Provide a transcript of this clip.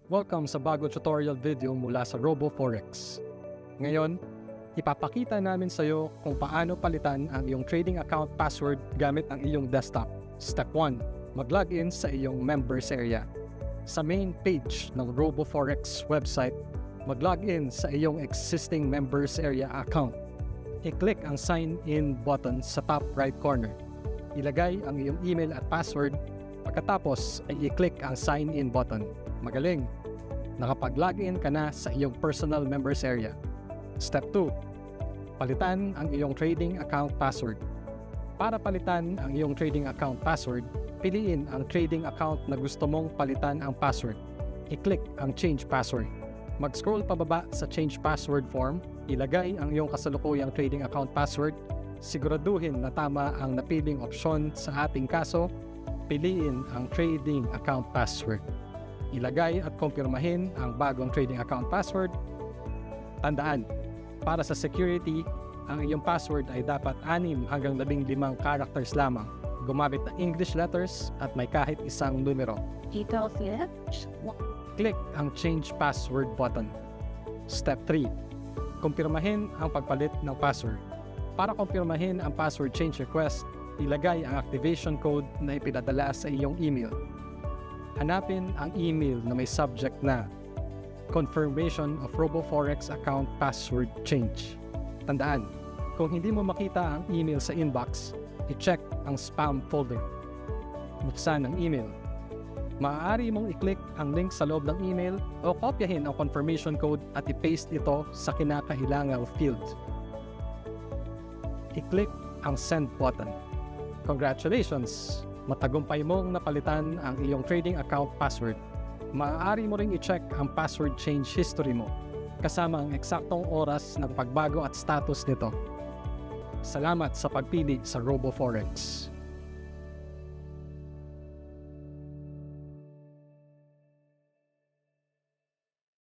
Welcome sa bagong tutorial video mula sa RoboForex. Ngayon, ipapakita namin sa iyo kung paano palitan ang iyong trading account password gamit ang iyong desktop. Step 1. Mag-login sa iyong members area. Sa main page ng RoboForex website, mag-login sa iyong existing members area account. I-click ang sign in button sa top right corner. Ilagay ang iyong email at password. Pagkatapos ay i-click ang sign in button. Magaling! Nakapag-login ka na sa iyong personal members area. Step 2. Palitan ang iyong trading account password. Para palitan ang iyong trading account password, piliin ang trading account na gusto mong palitan ang password. I-click ang change password. Mag-scroll pababa sa change password form, ilagay ang iyong kasalukuyang trading account password, siguraduhin na tama ang napiling opsyon sa ating kaso, piliin ang trading account password. Ilagay at kumpirmahin ang bagong trading account password. Tandaan, para sa security, ang iyong password ay dapat 6 hanggang 15 characters lamang. Gumamit ng English letters at may kahit isang numero. Click ang change password button. Step 3. Kumpirmahin ang pagpalit ng password. Para kumpirmahin ang password change request, ilagay ang activation code na ipinadala sa iyong email. Hanapin ang email na may subject na Confirmation of RoboForex Account Password Change. Tandaan, kung hindi mo makita ang email sa inbox, i-check ang spam folder. Buksan ang email. Maaari mong i-click ang link sa loob ng email o kopyahin ang confirmation code at i-paste ito sa kinakailangang field. I-click ang send button. Congratulations! Matagumpay mong napalitan ang iyong trading account password. Maaari mo ring i-check ang password change history mo, kasama ang eksaktong oras ng pagbago at status nito. Salamat sa pagpili sa RoboForex.